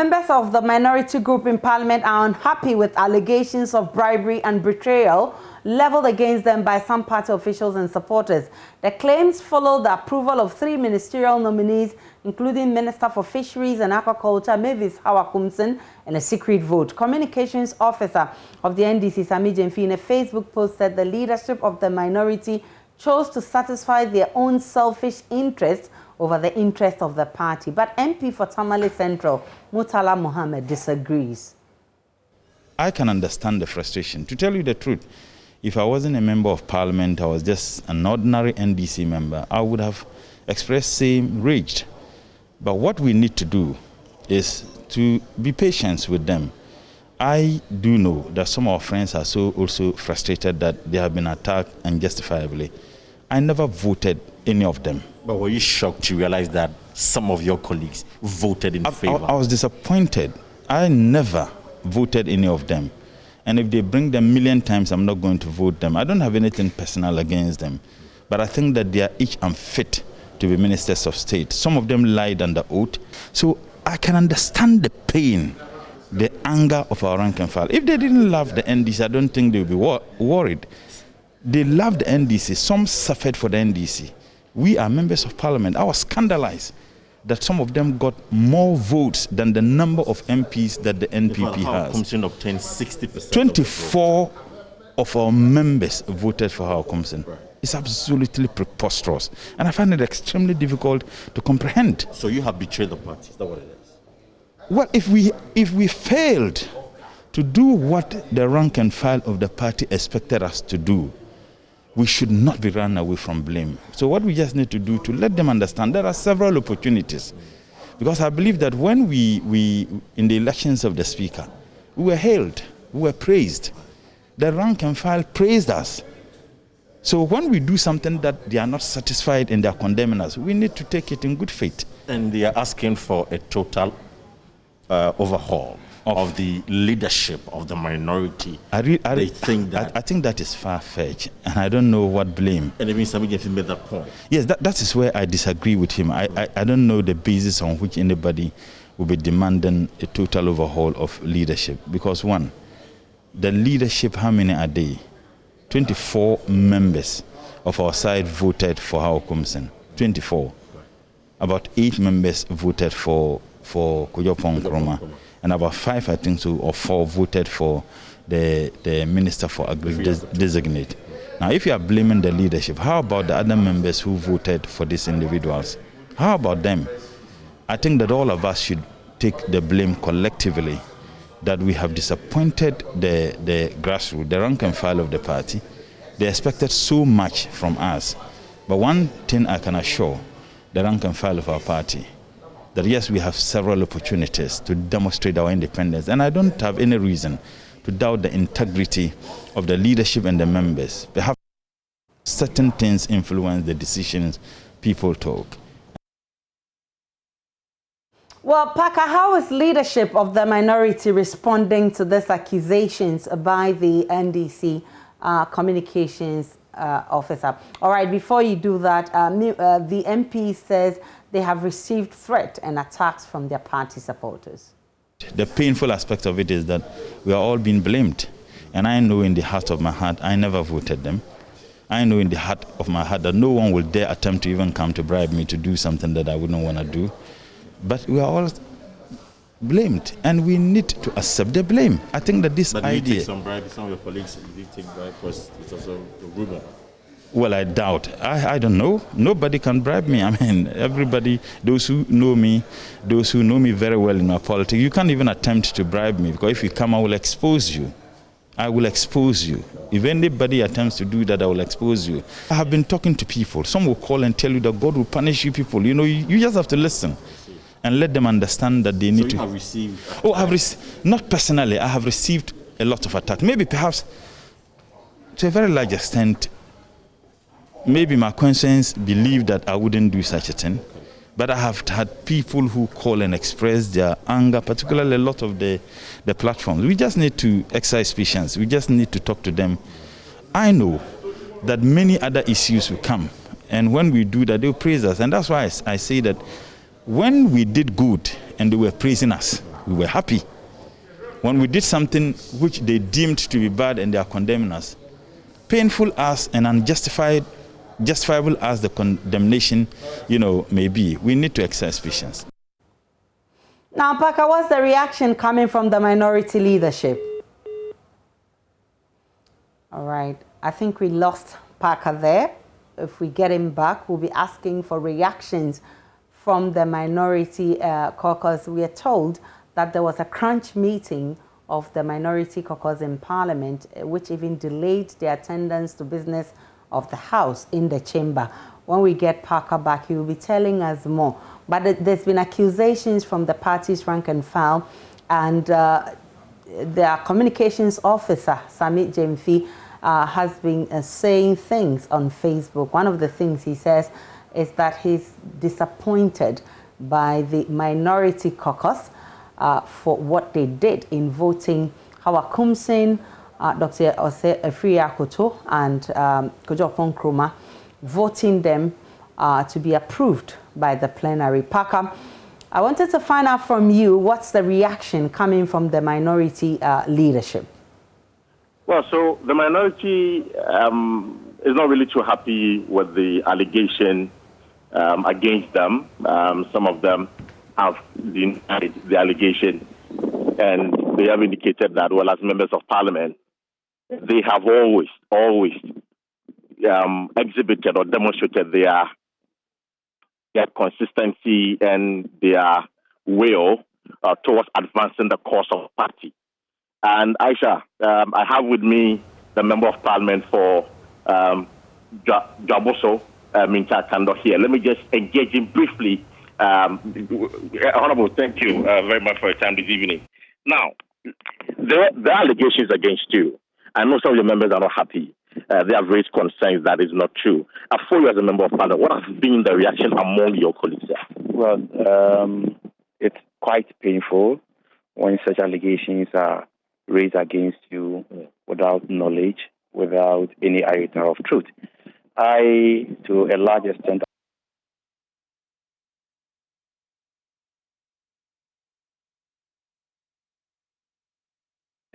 members of the minority group in Parliament are unhappy with allegations of bribery and betrayal leveled against them by some party officials and supporters. The claims follow the approval of 3 ministerial nominees, including Minister for Fisheries and Aquaculture, Mavis Hawakumson, and a secret vote. Communications Officer of the NDC, Sami Jemfi, in a Facebook post said the leadership of the minority chose to satisfy their own selfish interests over the interest of the party. But MP for Tamale Central, Murtala Mohammed, disagrees. I can understand the frustration. To tell you the truth, if I wasn't a member of Parliament, I was just an ordinary NDC member, I would have expressed same rage. But what we need to do is to be patient with them. I do know that some of our friends are also frustrated that they have been attacked unjustifiably. I never voted any of them. But were you shocked to realize that some of your colleagues voted in favor? I was disappointed. I never voted any of them. And if they bring them a million times, I'm not going to vote them. I don't have anything personal against them. But I think that they are each unfit to be ministers of state. Some of them lied under oath. So I can understand the pain, the anger of our rank and file. If they didn't love the NDC, I don't think they would be worried. They loved the NDC. Some suffered for the NDC. We are members of Parliament. I was scandalized that some of them got more votes than the number of MPs that the NPP has. Commission obtained 60%. 24 of our members voted for Howard Compson. Right. It's absolutely preposterous. And I find it extremely difficult to comprehend. So you have betrayed the party, is that what it is? Well, if we failed to do what the rank and file of the party expected us to do, we should not be run away from blame. So what we just need to do to let them understand there are several opportunities. Because I believe that when we in the elections of the Speaker, we were hailed, we were praised. The rank and file praised us. So when we do something that they are not satisfied and they are condemning us, we need to take it in good faith. And they are asking for a total overhaul of the leadership of the minority. I think that is far-fetched, and I don't know what blame. And even Sami Jemfi made that point. Yes, that is where I disagree with him. I don't know the basis on which anybody will be demanding a total overhaul of leadership. Because one, the leadership, how many are they? 24 members of our side voted for Howard Compson. 24. About 8 members voted for Kujopon Nkrumah. And about 5, I think, or 4 voted for the Minister for Agri designate. Now, if you are blaming the leadership, how about the other members who voted for these individuals? How about them? I think that all of us should take the blame collectively that we have disappointed the grassroots, the rank and file of the party. They expected so much from us. But one thing I can assure the rank and file of our party, that yes, we have several opportunities to demonstrate our independence, and I don't have any reason to doubt the integrity of the leadership and the members. Perhaps certain things influence the decisions people talk. Well, Parker, how is leadership of the minority responding to these accusations by the NDC communications officer? All right, before you do that, the MP says they have received threats and attacks from their party supporters. The painful aspect of it is that we are all being blamed. And I know in the heart of my heart, I never voted them. I know in the heart of my heart that no one will dare attempt to even come to bribe me to do something that I wouldn't want to do. But we are all blamed, and we need to accept the blame. I think that this idea... But you take some bribe, some of your colleagues did take bribe, because it's also a rumor. Well, I doubt. I don't know. Nobody can bribe me. I mean, everybody, those who know me very well in our politics, you can't even attempt to bribe me, because if you come, I will expose you. I will expose you. If anybody attempts to do that, I will expose you. I have been talking to people. Some will call and tell you that God will punish you people. You know, you just have to listen and let them understand that they need to... So you have received... Oh, I've received... Not personally. I have received a lot of attacks. Maybe perhaps to a very large extent, maybe my conscience believed that I wouldn't do such a thing. But I have had people who call and express their anger, particularly a lot of the platforms. We just need to exercise patience. We just need to talk to them. I know that many other issues will come. And when we do that, they'll praise us. And that's why I say that when we did good and they were praising us, we were happy. When we did something which they deemed to be bad and they are condemning us, painful as and justifiable as the condemnation, may be, we need to exercise patience. Now, Parker, what's the reaction coming from the minority leadership? All right, I think we lost Parker there. If we get him back, we'll be asking for reactions from the minority caucus. We are told that there was a crunch meeting of the minority caucus in Parliament, which even delayed the attendance to business of the House in the chamber. When we get Parker back, he will be telling us more. But there's been accusations from the party's rank and file, and their communications officer, Samit Jemfi, has been saying things on Facebook. One of the things he says is that he's disappointed by the minority caucus for what they did in voting Hawa Kumsin, Dr. Ose Efria Koto, and Kojo Nkrumah, voting them to be approved by the plenary. Parker, I wanted to find out from you, what's the reaction coming from the minority leadership? Well, so the minority is not really too happy with the allegation against them. Some of them have denied the allegation, and they have indicated that, well, as members of parliament, they have always exhibited or demonstrated their consistency and their will towards advancing the cause of the party. And Aisha, I have with me the member of parliament for Jaboso, Minta Kando here. Let me just engage him briefly. Honorable, thank you very much for your time this evening. Now, the allegations against you, I know some of your members are not happy. They have raised concerns that is not true. For you as a member of parliament, what has been the reaction among your colleagues? Well, it's quite painful when such allegations are raised against you without knowledge, without any iota of truth. I, to a large extent,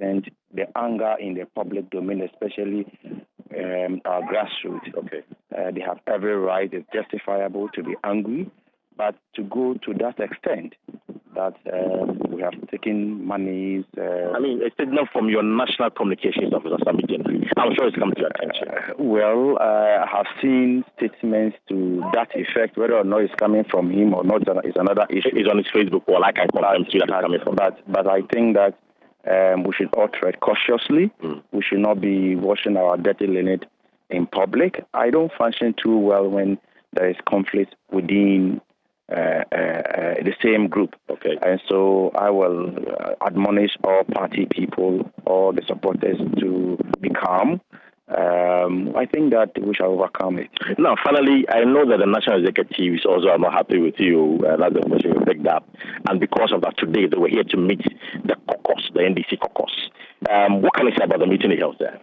and the anger in the public domain, especially our grassroots. Okay. They have every right, it's justifiable to be angry, but to go to that extent that we have taken monies. I mean, a statement from your National Communications Officer, I'm sure it's come to your attention. Well, I have seen statements to that effect. Whether or not it's coming from him or not is another issue. It's on his Facebook wall. I can confirm to you that it's coming from. But I think that we should all tread cautiously. We should not be washing our dirty linen in public. I don't function too well when there is conflict within the same group. Okay. And so I will admonish all party people, all the supporters to be calm. I think that we shall overcome it. Now, finally, I know that the National Executives also are not happy with you. That's the question you picked up. And because of that, today they were here to meet the caucus, the NDC caucus. What can I say about the meeting they held there?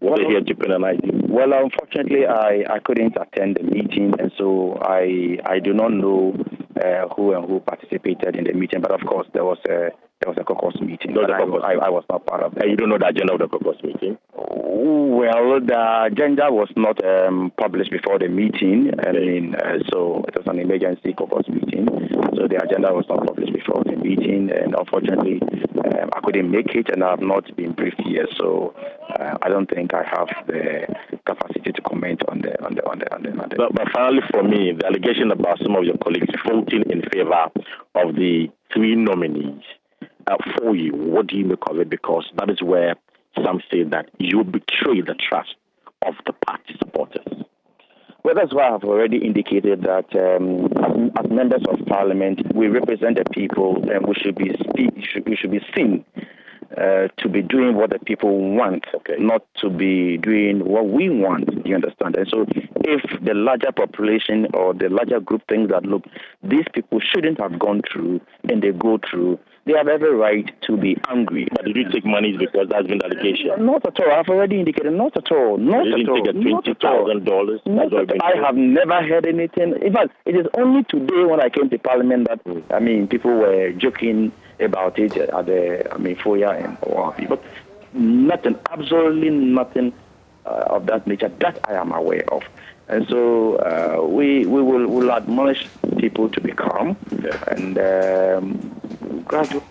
Were they here to penalize you? Well, unfortunately, I couldn't attend the meeting, and so I do not know who participated in the meeting. But of course, there was a caucus meeting. I was not part of it. And you don't know the agenda of the caucus meeting? Well, the agenda was not published before the meeting. I mean, so it was an emergency caucus meeting. So the agenda was not published before the meeting, and unfortunately, I couldn't make it, and I have not been briefed here. So I don't think I have the capacity to comment on the. But finally, for me, the allegation about some of your colleagues voting in favor of the three nominees for you, what do you make of it? Because that is where some say that you betray the trust of the party supporters. Well, that's why I've already indicated that as members of parliament, we represent the people, and we should be seen to be doing what the people want, not to be doing what we want. You understand? And so, if the larger population or the larger group thinks that, look, these people shouldn't have gone through, and they go through, they have every right to be angry. But did you take money because that's been the allegation? Not at all. I've already indicated. Not at all. Not you at all. Didn't take $20,000. I have never heard anything. In fact, it is only today when I came to Parliament that people were joking about it at the FOIA and all of it. But nothing, absolutely nothing of that nature that I am aware of. And so we will admonish people to be calm and gradual.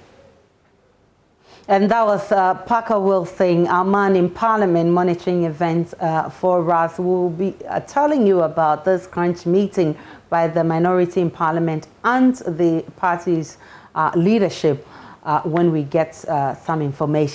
And that was Parker Wilson, our man in Parliament monitoring events for us. We'll be telling you about this crunch meeting by the minority in Parliament and the party's leadership when we get some information.